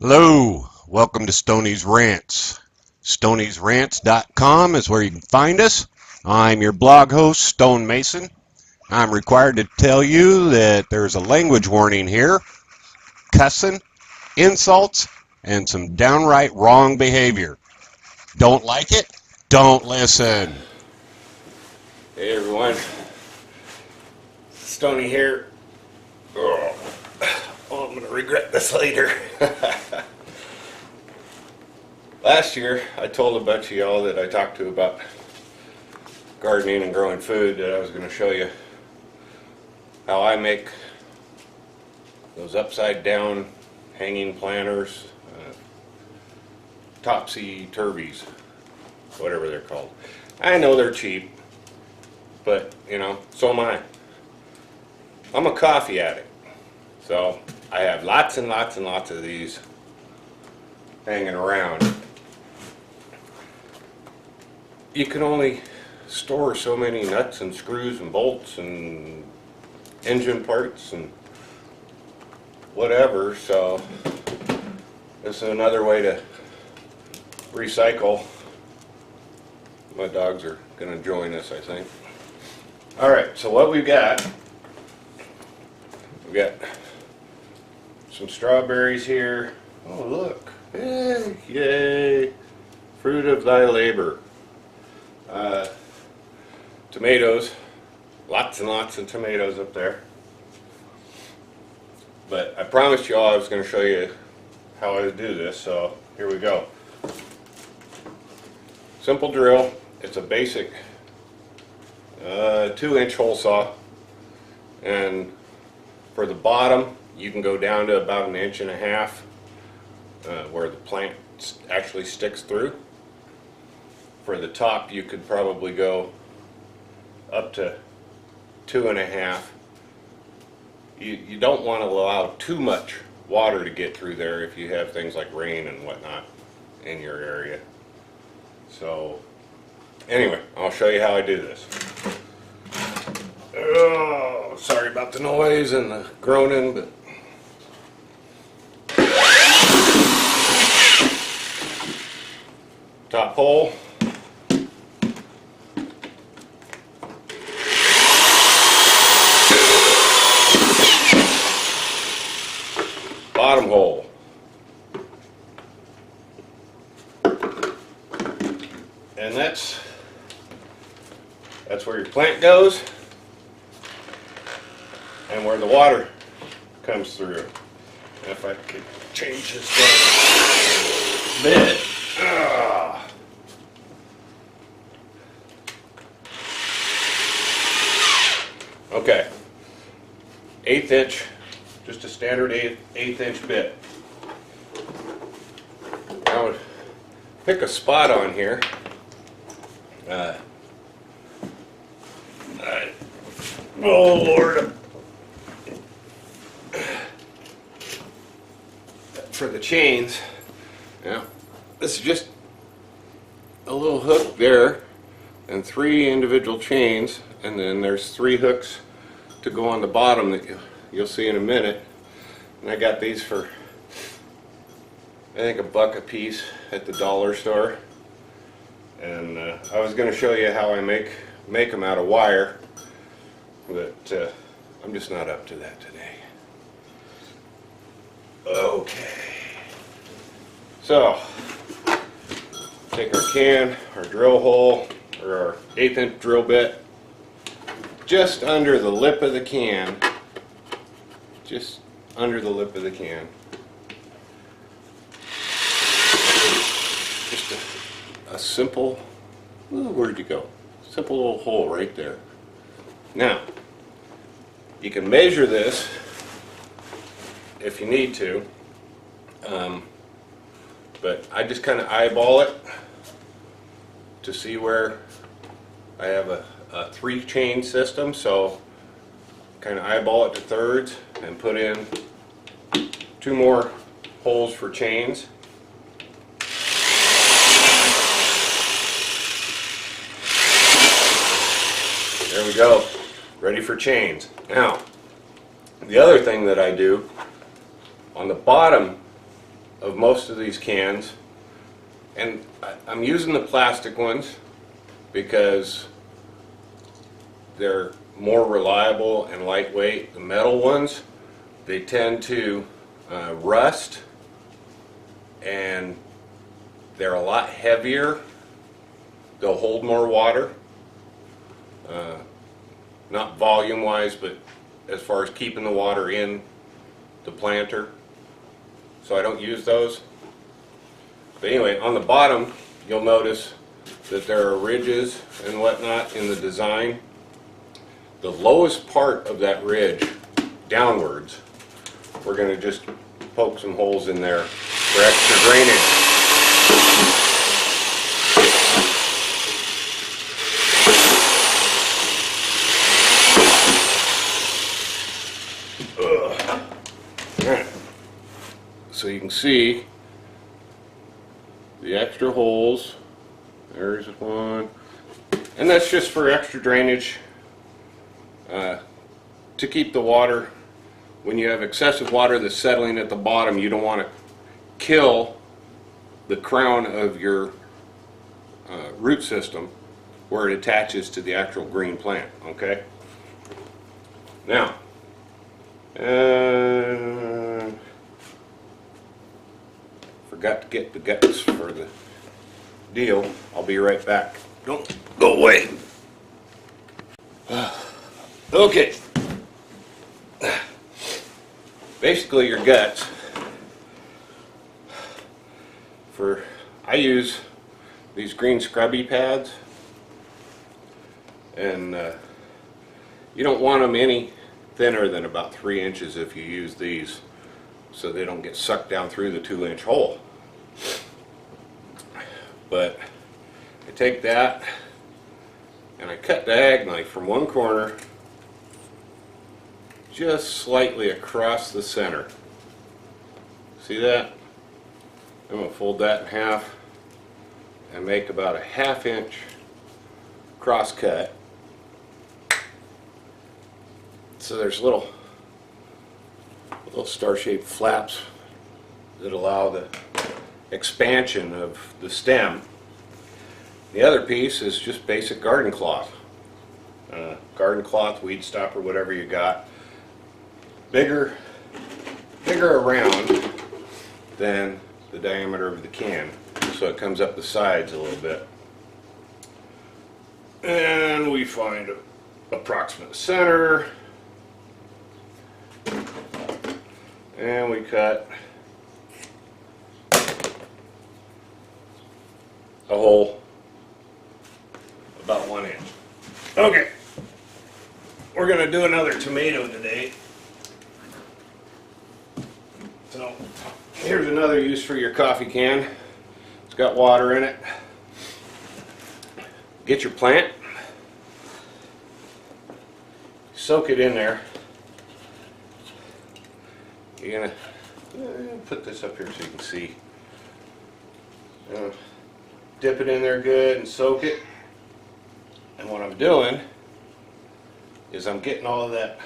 Hello, welcome to Stoney's Rants. Stoney'sRants.com is where you can find us. I'm your blog host, Stone Mason. I'm required to tell you that there's a language warning here, cussing, insults, and some downright wrong behavior. Don't like it? Don't listen. Hey everyone, Stoney here. Oh, I'm going to regret this later. Last year, I told a bunch of y'all that I talked to about gardening and growing food that I was going to show you how I make those upside down hanging planters, topsy-turvies, whatever they're called. I know they're cheap, but so am I. I'm a coffee addict, so I have lots and lots and lots of these hanging around. You can only store so many nuts and screws and bolts and engine parts and whatever, so this is another way to recycle. My dogs are going to join us, I think. Alright, so what we've got some strawberries here. Oh, look. Hey, yay. Fruit of thy labor. Tomatoes. Lots and lots of tomatoes up there. But I promised you all I was going to show you how I do this, so here we go. Simple drill. It's a basic 2-inch hole saw, and for the bottom you can go down to about 1.5 inches where the plant actually sticks through. For the top you could probably go up to 2.5. You don't want to allow too much water to get through there if you have things like rain and whatnot in your area. So anyway, I'll show you how I do this. Oh, sorry about the noise and the groaning, but top hole. Bottom hole. And that's where your plant goes and where the water comes through. If I could change this down a bit. Okay. 1/8 inch, just a standard 1/8 inch bit. I would pick a spot on here. Oh Lord. For the chains, this is just a little hook there and 3 individual chains, and then there's 3 hooks to go on the bottom that you'll see in a minute. And I got these for I think $1 a piece at the dollar store. And I was going to show you how I make them out of wire, but I'm just not up to that today. Okay, so take our can, our drill hole, or our 1/8 inch drill bit, just under the lip of the can, just under the lip of the can. Just a simple, where'd you go? Simple little hole right there. Now, you can measure this if you need to, but I just kind of eyeball it to see where I have a 3-chain system, so kind of eyeball it to thirds and put in 2 more holes for chains. There we go, ready for chains. Now, the other thing that I do on the bottom of most of these cans, and I'm using the plastic ones because they're more reliable and lightweight. The metal ones, they tend to rust, and they're a lot heavier. They'll hold more water, not volume wise, but as far as keeping the water in the planter. So I don't use those. But anyway, on the bottom you'll notice that there are ridges and whatnot in the design. The lowest part of that ridge downwards, we're going to just poke some holes in there for extra drainage. So you can see the extra holes. There's one, and that's just for extra drainage, to keep the water. When you have excessive water that's settling at the bottom, you don't want to kill the crown of your root system where it attaches to the actual green plant. Okay. Now, forgot to get the guts for the deal. I'll be right back. Don't go away. Okay. Basically, your guts. I use these green scrubby pads, and you don't want them any thinner than about 3 inches if you use these, so they don't get sucked down through the 2-inch hole. But I take that and I cut diagonally from one corner just slightly across the center. See that? I'm going to fold that in half and make about a 1/2 inch cross cut. So there's little star-shaped flaps that allow the expansion of the stem. The other piece is just basic garden cloth. Weed stopper, whatever you got. Bigger around than the diameter of the can, so it comes up the sides a little bit. And we find an approximate center, and we cut a hole about 1 inch. Okay, we're going to do another tomato today. So here's another use for your coffee can. It's got water in it. Get your plant, soak it in there. You're going to put this up here so you can see. Dip it in there good and soak it. And what I'm doing is I'm getting all of that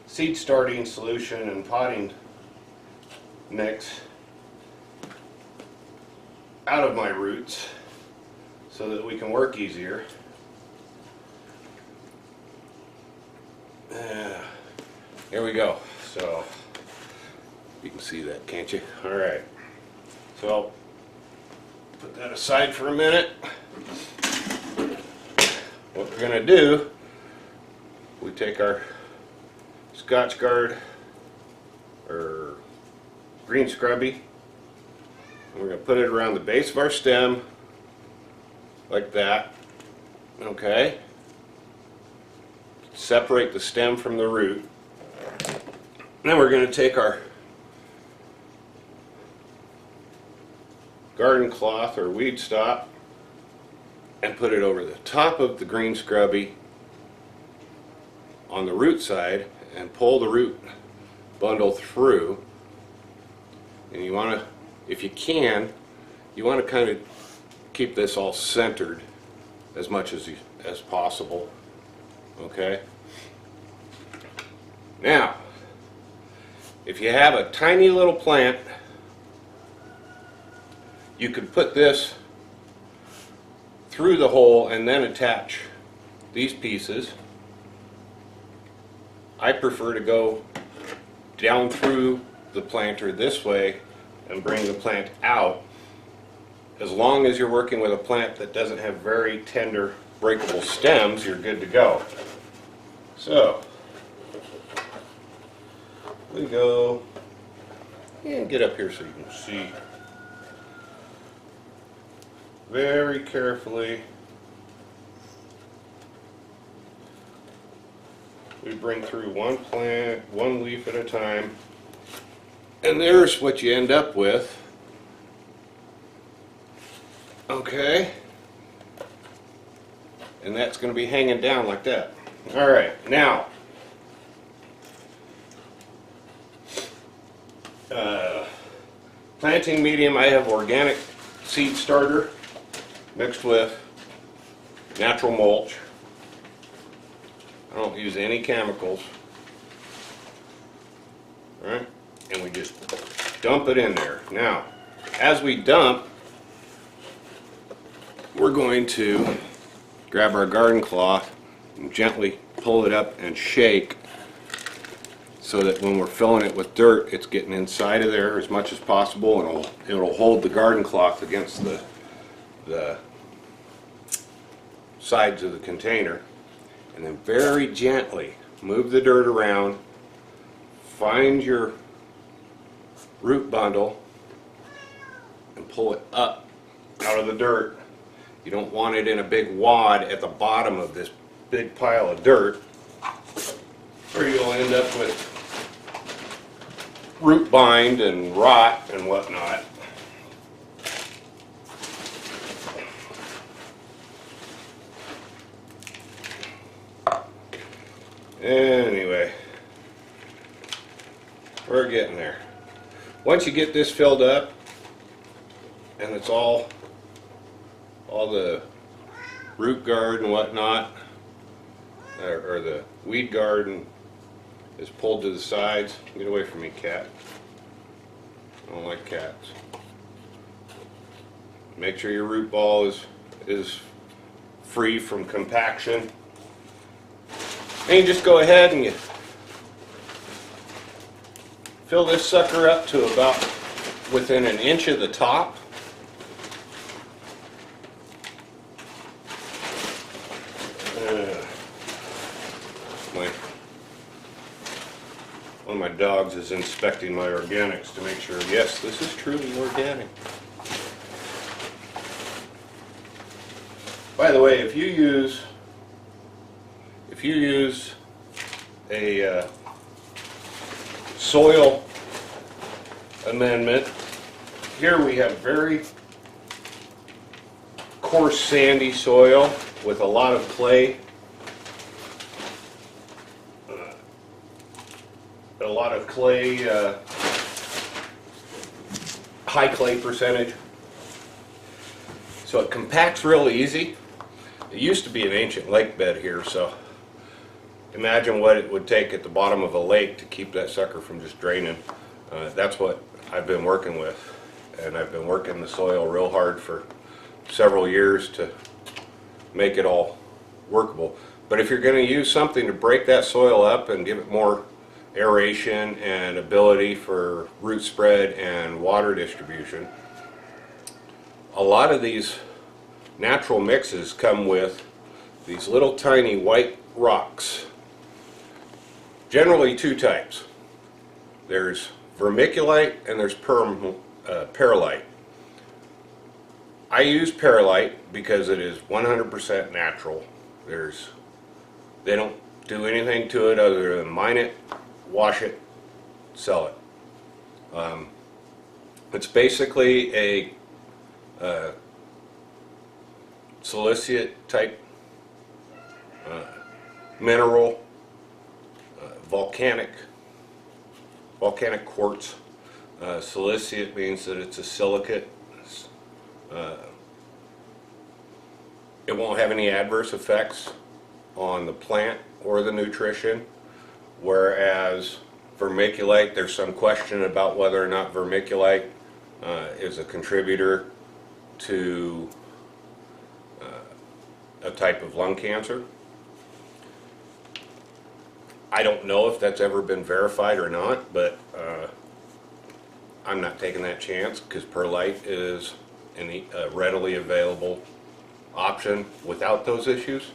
seed starting solution and potting mix out of my roots so that we can work easier. Here we go. So you can see that, can't you? Alright, so I'll put that aside for a minute. What we're going to do, we take our Scotch Guard or green scrubby, and we're going to put it around the base of our stem like that. Okay, separate the stem from the root. Then we're going to take our garden cloth or weed stop and put it over the top of the green scrubby on the root side and pull the root bundle through. And you want to, if you can, you want to kind of keep this all centered as much as possible. Okay? Now, if you have a tiny little plant You could put this through the hole and then attach these pieces. I prefer to go down through the planter this way and bring the plant out. As long as you're working with a plant that doesn't have very tender breakable stems, you're good to go. So we go and get up here so you can see very carefully. We bring through one plant, one leaf at a time, and there's what you end up with. Okay, and that's going to be hanging down like that. All right, now planting medium, I have organic seed starter mixed with natural mulch. I don't use any chemicals. All right, and we just dump it in there. Now, as we dump, we're going to grab our garden cloth and gently pull it up and shake so that when we're filling it with dirt, it's getting inside of there as much as possible, and it'll hold the garden cloth against the sides of the container. And then very gently move the dirt around, find your root bundle, and pull it up out of the dirt. You don't want it in a big wad at the bottom of this big pile of dirt, or you'll end up with root bind and rot and whatnot. Anyway, we're getting there. Once you get this filled up and it's all the root guard and whatnot, or the weed guard is pulled to the sides. Get away from me, cat. I don't like cats. Make sure your root ball is free from compaction. And you just go ahead and you fill this sucker up to about within an inch of the top. One of my dogs is inspecting my organics to make sure, yes, this is truly organic. By the way, if you use a soil amendment, here we have very coarse sandy soil with a lot of clay, high clay percentage, so it compacts real easy. It used to be an ancient lake bed here, so imagine what it would take at the bottom of a lake to keep that sucker from just draining. That's what I've been working with, and I've been working the soil real hard for several years to make it all workable. But if you're going to use something to break that soil up and give it more aeration and ability for root spread and water distribution, a lot of these natural mixes come with these little tiny white rocks. Generally two types. There's vermiculite and there's perlite. I use perlite because it is 100% natural. They don't do anything to it other than mine it, wash it, sell it. It's basically a silicate type mineral, volcanic quartz. Silicate means that it's a silicate. It won't have any adverse effects on the plant or the nutrition, whereas vermiculite, there's some question about whether or not vermiculite is a contributor to a type of lung cancer. I don't know if that's ever been verified or not, but I'm not taking that chance because perlite is a readily available option without those issues.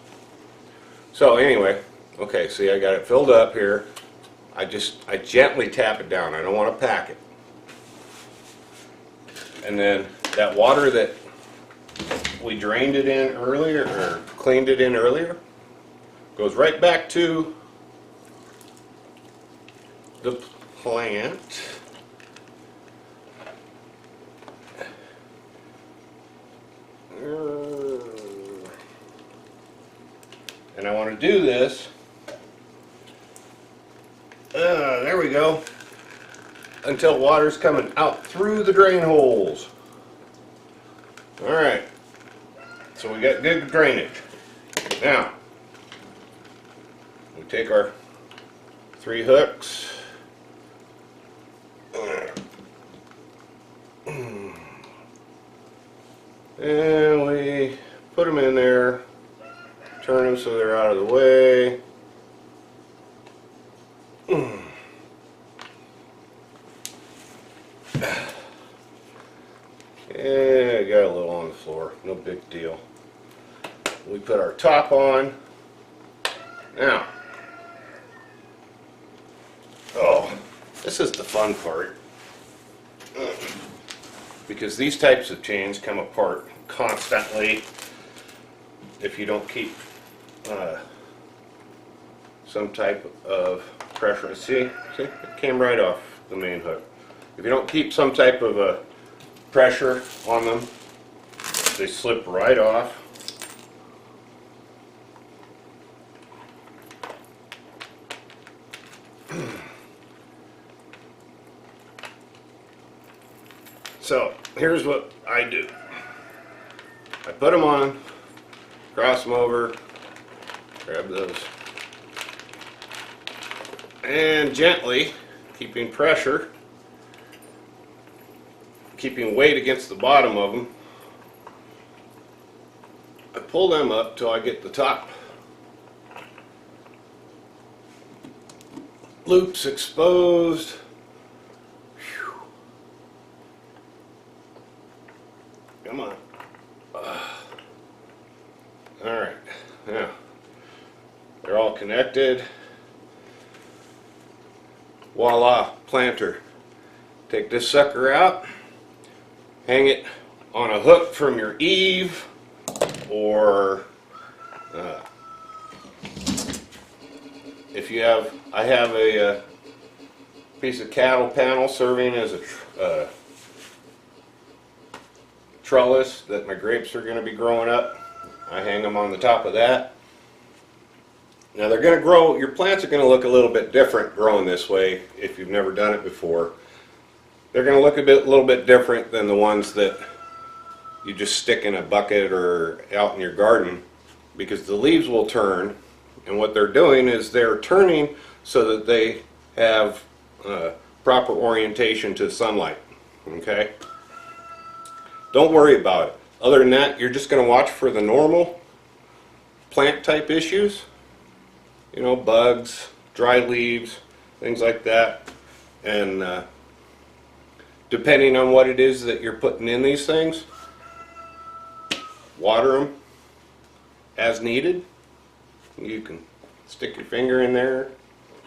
So anyway, okay, see, I got it filled up here. I gently tap it down. I don't want to pack it. And then that water that we drained it in earlier, or cleaned it in earlier, goes right back to the plant. And I want to do this. There we go. Until water's coming out through the drain holes. Alright. So we got good drainage. Now, we take our 3 hooks. And we put them in there, turn them so they're out of the way. Yeah, got a little on the floor, no big deal. We put our top on. Now, oh, this is the fun part. Because these types of chains come apart constantly if you don't keep some type of pressure. See, it came right off the main hook. If you don't keep some type of pressure on them, they slip right off. So here's what I do. I put them on, cross them over, grab those, and gently, keeping pressure, keeping weight against the bottom of them, I pull them up till I get the top loops exposed. Come on. Alright, now they're all connected. Voila, planter. Take this sucker out, hang it on a hook from your eave, or if you have, I have a piece of cattle panel serving as a trellis that my grapes are going to be growing up. I hang them on the top of that. Now they're going to grow, your plants are going to look a little bit different growing this way if you've never done it before. They're going to look a little bit different than the ones that you just stick in a bucket or out in your garden, because the leaves will turn, and what they're doing is they're turning so that they have proper orientation to sunlight. Okay? Don't worry about it. Other than that, you're just going to watch for the normal plant type issues. You know, bugs, dry leaves, things like that. And depending on what it is that you're putting in these things, water them as needed. You can stick your finger in there.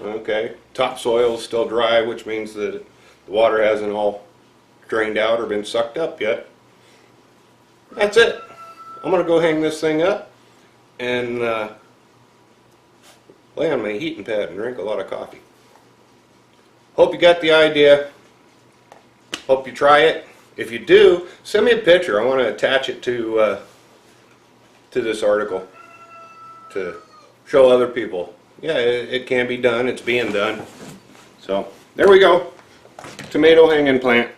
Okay. Topsoil is still dry, which means that the water hasn't all drained out or been sucked up yet. That's it. I'm going to go hang this thing up and lay on my heating pad and drink a lot of coffee. Hope you got the idea. Hope you try it. If you do, send me a picture. I want to attach it to this article to show other people. Yeah, it can be done. It's being done. So there we go. Tomato hanging plant.